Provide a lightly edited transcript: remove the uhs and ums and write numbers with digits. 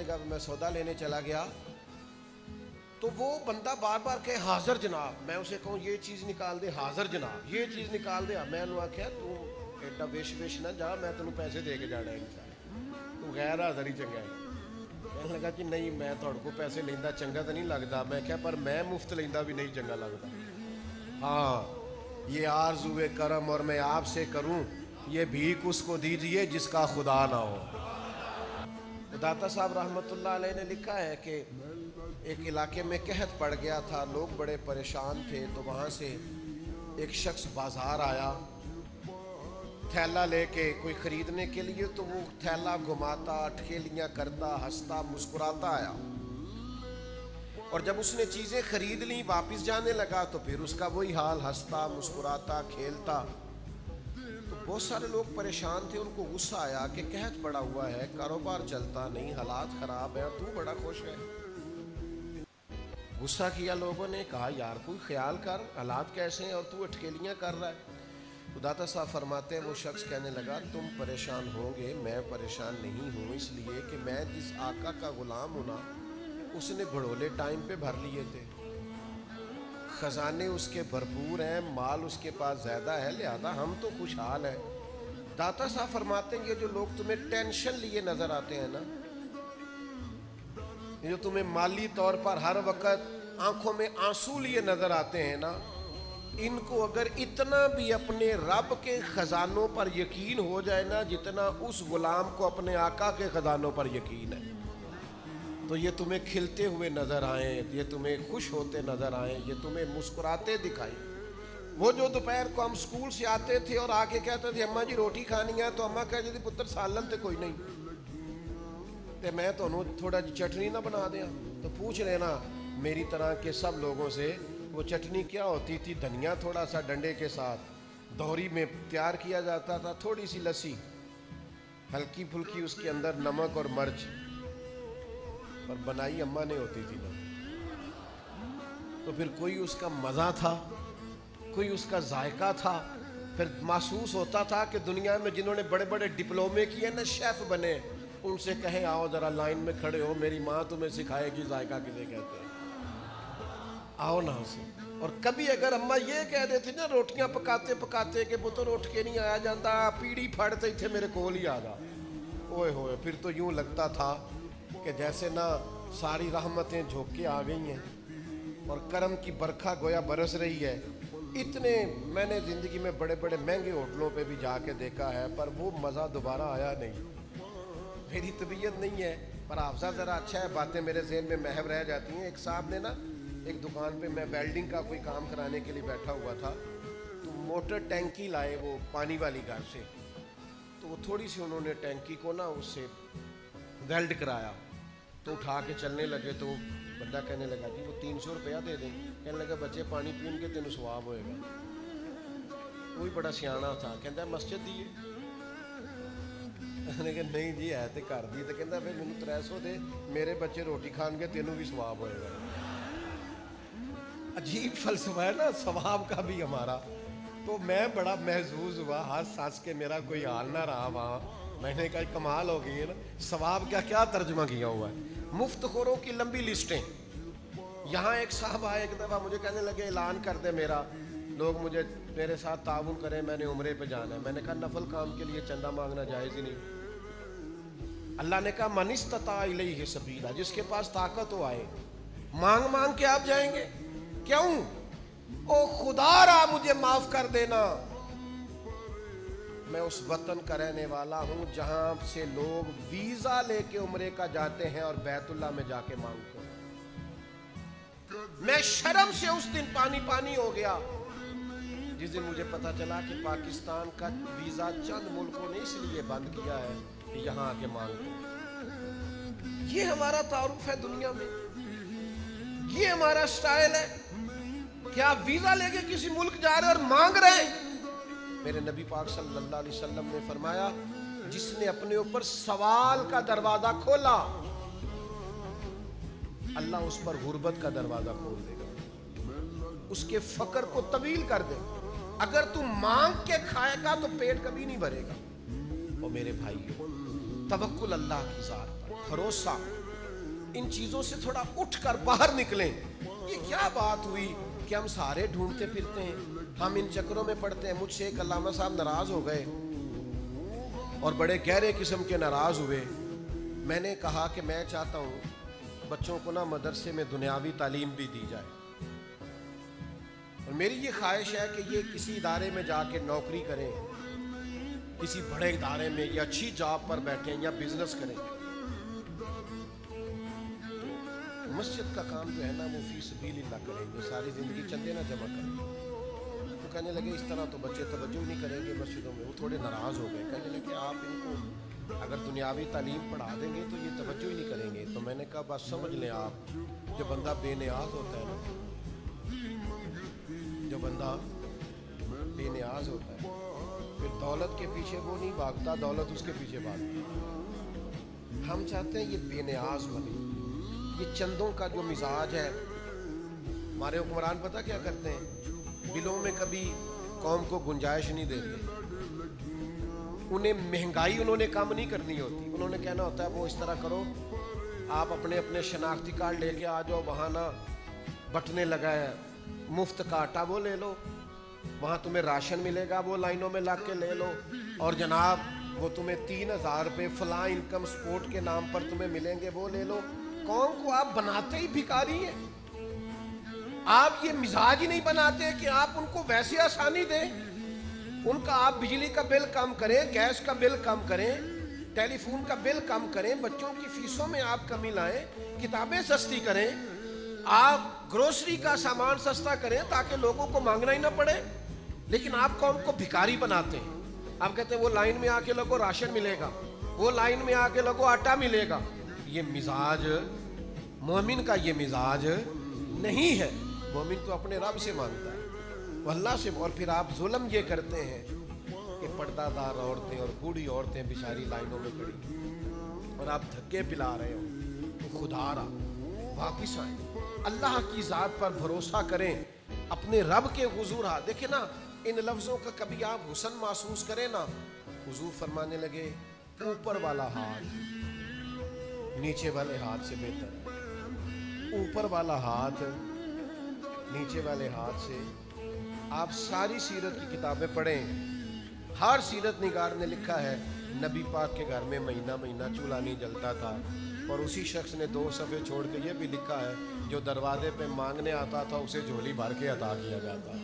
لگا میں سودا لینے چلا گیا تو وہ بندہ بار بار کہے حاضر جناب، میں اسے کہوں یہ چیز نکال دے، حاضر جناب یہ چیز نکال دے، میں نے آخیا تو ایڈا ویش ویش نہ جا، میں تینوں پیسے دے کے جانا ہے انشاءاللہ، تو غیر حاضر ہی چنگا ہے۔ کہنے لگا کہ نہیں میں تھوڑے کو پیسے لینا چنگا تو نہیں لگتا، میں کہا پر میں مفت لینا بھی نہیں چنگا لگتا۔ ہاں یہ آرزو کرم اور میں آپ سے کروں، یہ بھیک اس کو دیجئے جس کا خدا نہ ہو۔ داتا صاحب رحمۃ اللہ علیہ نے لکھا ہے کہ ایک علاقے میں قحط پڑ گیا تھا، لوگ بڑے پریشان تھے، تو وہاں سے ایک شخص بازار آیا تھیلا لے کے کوئی خریدنے کے لیے، تو وہ تھیلا گھماتا، اٹکیلیاں کرتا، ہنستا مسکراتا آیا، اور جب اس نے چیزیں خرید لیں واپس جانے لگا تو پھر اس کا وہی حال، ہنستا مسکراتا کھیلتا۔ تو بہت سارے لوگ پریشان تھے، ان کو غصہ آیا کہ قحط پڑا ہوا ہے، کاروبار چلتا نہیں، حالات خراب ہیں اور تو بڑا خوش ہے۔ غصہ کیا لوگوں نے، کہا یار کوئی خیال کر، حالات کیسے ہیں اور تو اٹکیلیاں کر رہا ہے۔ داتا صاحب فرماتے ہیں وہ شخص کہنے لگا تم پریشان ہوں گے، میں پریشان نہیں ہوں، اس لیے کہ میں جس آقا کا غلام ہوں نا، اس نے بھڑولے ٹائم پہ بھر لیے تھے، خزانے اس کے بھرپور ہیں، مال اس کے پاس زیادہ ہے، لہذا ہم تو خوشحال ہیں۔ داتا صاحب فرماتے ہیں یہ جو لوگ تمہیں ٹینشن لیے نظر آتے ہیں نا، یہ جو تمہیں مالی طور پر ہر وقت آنکھوں میں آنسو لیے نظر آتے ہیں نا، ان کو اگر اتنا بھی اپنے رب کے خزانوں پر یقین ہو جائے نا جتنا اس غلام کو اپنے آقا کے خزانوں پر یقین ہے، تو یہ تمہیں کھلتے ہوئے نظر آئیں، یہ تمہیں خوش ہوتے نظر آئیں، یہ تمہیں مسکراتے دکھائیں۔ وہ جو دوپہر کو ہم سکول سے آتے تھے اور آ کے کہتے تھے اماں جی روٹی کھانی ہے، تو اماں کہتی تھی پتر سالن تے کوئی نہیں تے میں تو تھوڑا جی چٹنی نہ بنا دیا، تو پوچھ لینا میری طرح کے سب لوگوں سے وہ چٹنی کیا ہوتی تھی، دھنیا تھوڑا سا ڈنڈے کے ساتھ دوری میں تیار کیا جاتا تھا، تھوڑی سی لسی، ہلکی پھلکی اس کے اندر نمک اور مرچ، پر بنائی اماں نے ہوتی تھی نا، تو پھر کوئی اس کا مزہ تھا، کوئی اس کا ذائقہ تھا، پھر محسوس ہوتا تھا کہ دنیا میں جنہوں نے بڑے بڑے ڈپلومے کیے نا، شیف بنے، ان سے کہیں آؤ ذرا لائن میں کھڑے ہو، میری ماں تمہیں سکھائے گی ذائقہ کسے کہتے ہیں، آؤ نہ اسے۔ اور کبھی اگر اماں یہ کہہ دیتی نا روٹیاں پکاتے پکاتے کہ پتر اٹھ کے نہیں آیا جاتا، پیڑی پھڑتے تھے میرے کول ہی آ گا، اوئے ہوئے، پھر تو یوں لگتا تھا کہ جیسے نا ساری رحمتیں جھوک کے آ گئی ہیں اور کرم کی برکھا گویا برس رہی ہے۔ اتنے میں نے زندگی میں بڑے بڑے مہنگے ہوٹلوں پہ بھی جا کے دیکھا ہے، پر وہ مزہ دوبارہ آیا نہیں، میری طبیعت نہیں ہے، پر حافظہ ذرا اچھا ہے، باتیں میرے ذہن میں محو رہ جاتی ہیں۔ ایک صاحب نے نا ایک دکان پہ، میں ویلڈنگ کا کوئی کام کرانے کے لیے بیٹھا ہوا تھا، تو موٹر ٹینکی لائے وہ پانی والی گھر سے، تو وہ تھوڑی سی انہوں نے ٹینکی کو نا اس سے ویلڈ کرایا، تو اٹھا کے چلنے لگے، تو بندہ کہنے لگا جی وہ 300 روپیہ دے دیں، کہنے لگا بچے پانی پین کے تینوں ثواب ہوئے گا، وہی بڑا سیانا تھا، کہتا ہے مسجد دیئے، نے کہا نہیں جی ہے تے کر دی، تو کہتا پھر مینوں 300 دے، میرے بچے روٹی کھان کے تینوں بھی ثواب ہوئے گا۔ عجیب فلسفہ ہے نا ثواب کا بھی ہمارا، تو میں بڑا محظوظ ہوا، ہنس ہنس کے میرا کوئی حال نہ رہا وہاں، میں نے کہا کمال ہو گئی ہے نا، ثواب کا کیا ترجمہ کیا ہوا ہے، مفت خوروں کی لمبی لسٹیں۔ یہاں ایک صاحب آئے ایک دفعہ مجھے کہنے لگے اعلان کر دے میرا، لوگ مجھے میرے ساتھ تعاون کریں، میں نے عمرے پہ جانا ہے، میں نے کہا نفل کام کے لیے چندہ مانگنا جائز ہی نہیں، اللہ نے کہا من استطاع الیہ سبیلا، جس کے پاس طاقت ہو آئے، مانگ مانگ کے آپ جائیں گے، کیوں؟ او خدا را مجھے معاف کر دینا، میں اس وطن کا رہنے والا ہوں جہاں سے لوگ ویزا لے کے عمرے کا جاتے ہیں اور بیت اللہ میں جا کے مانگتے ہیں، میں شرم سے اس دن پانی پانی ہو گیا جس دن مجھے پتا چلا کہ پاکستان کا ویزا چند ملکوں نے اس لیے بند کیا ہے کہ یہاں آ کے مانگتے ہیں۔ یہ ہمارا تعارف ہے دنیا میں، یہ ہمارا سٹائل ہے کہ آپ ویزا لے کے کسی ملک جا رہے اور مانگ رہے ہیں۔ میرے نبی پاک صلی اللہ علیہ وسلم نے فرمایا جس نے اپنے اوپر سوال کا دروازہ کھولا اللہ اس پر غربت کا دروازہ کھول دے گا، اس کے فقر کو طویل کر دے گا۔ اگر تم مانگ کے کھائے گا تو پیٹ کبھی نہیں بھرے گا۔ اور میرے بھائیو، توکل اللہ کی ذات پر، بھروسہ ان چیزوں سے تھوڑا اٹھ کر باہر نکلیں. یہ کیا بات ہوئی کہ ہم سارے ڈھونڈتے پھرتے ہیں, ہم ان چکروں میں پڑتے ہیں. مجھ سے ایک علامہ صاحب ناراض ہو گئے اور بڑے گہرے قسم کے ناراض ہوئے. میں نے کہا کہ میں چاہتا ہوں بچوں کو نا مدرسے میں دنیاوی تعلیم بھی دی جائے, اور میری یہ خواہش ہے کہ یہ کسی ادارے میں جا کے نوکری کریں, کسی بڑے ادارے میں یا اچھی جاب پر بیٹھیں یا بزنس کریں. مسجد کا کام جو ہے نا وہ فی سبیل اللہ کریں گے, ساری زندگی چندے نہ جمع کریں. تو کہنے لگے اس طرح تو بچے توجہ نہیں کریں گے مسجدوں میں. وہ تھوڑے ناراض ہو گئے, کہنے لگے آپ ان کو اگر دنیاوی تعلیم پڑھا دیں گے تو یہ توجہ ہی نہیں کریں گے. تو میں نے کہا بس سمجھ لیں آپ, جو بندہ بے نیاز ہوتا ہے نا, جو بندہ بے نیاز ہوتا ہے پھر دولت کے پیچھے وہ نہیں بھاگتا, دولت اس کے پیچھے بھاگتی ہے. ہم چاہتے ہیں یہ بے نیاز بنے. یہ چندوں کا جو مزاج ہے, ہمارے حکمران پتہ کیا کرتے ہیں, بلوں میں کبھی قوم کو گنجائش نہیں دیتے. انہیں مہنگائی انہوں نے کم نہیں کرنی ہوتی. انہوں نے کہنا ہوتا ہے وہ اس طرح کرو, آپ اپنے اپنے شناختی کارڈ لے کے آ جاؤ, وہاں نا بٹنے لگا ہے, مفت کا آٹا وہ لے لو, وہاں تمہیں راشن ملے گا وہ لائنوں میں لگ کے لے لو, اور جناب وہ تمہیں 3,000 روپے فلاں انکم سپورٹ کے نام پر تمہیں ملیں گے وہ لے لو. قوم کو آپ بناتے ہی بھکاری ہیں. آپ یہ مزاج ہی نہیں بناتے کہ آپ ان کو ویسے آسانی دیں. ان کا آپ بجلی کا بل کم کریں, گیس کا بل کم کریں, ٹیلی فون کا بل کم کریں, بچوں کی فیسوں میں آپ کمی لائیں, کتابیں سستی کریں, آپ گروسری کا سامان سستا کریں تاکہ لوگوں کو مانگنا ہی نہ پڑے. لیکن آپ قوم کو بھکاری بناتے ہیں. آپ کہتے ہیں وہ لائن میں آ کے لوگوں راشن ملے گا, وہ لائن میں آ کے لوگوں آٹا ملے گا. یہ مزاج مومن کا یہ مزاج نہیں ہے. مومن تو اپنے رب سے مانگتا ہے, وہ اللہ سے. اور پھر آپ ظلم یہ کرتے ہیں کہ پردہ دار عورتیں اور بوڑھی عورتیں بیچاری لائنوں میں کھڑی اور آپ دھکے پلا رہے ہو. تو خدا را واپس آئیں, اللہ کی ذات پر بھروسہ کریں, اپنے رب کے حضور. دیکھیں نا ان لفظوں کا کبھی آپ حسن محسوس کریں نا. حضور فرمانے لگے اوپر والا ہاتھ نیچے والے ہاتھ سے بہتر ہے. اوپر والا ہاتھ نیچے والے ہاتھ سے. آپ ساری سیرت کی کتابیں پڑھیں, ہر سیرت نگار نے لکھا ہے نبی پاک کے گھر میں مہینہ مہینہ چولہا نہیں جلتا تھا, اور اسی شخص نے 2 صفحے چھوڑ کے یہ بھی لکھا ہے جو دروازے پہ مانگنے آتا تھا اسے جھولی بھر کے عطا کیا جاتا.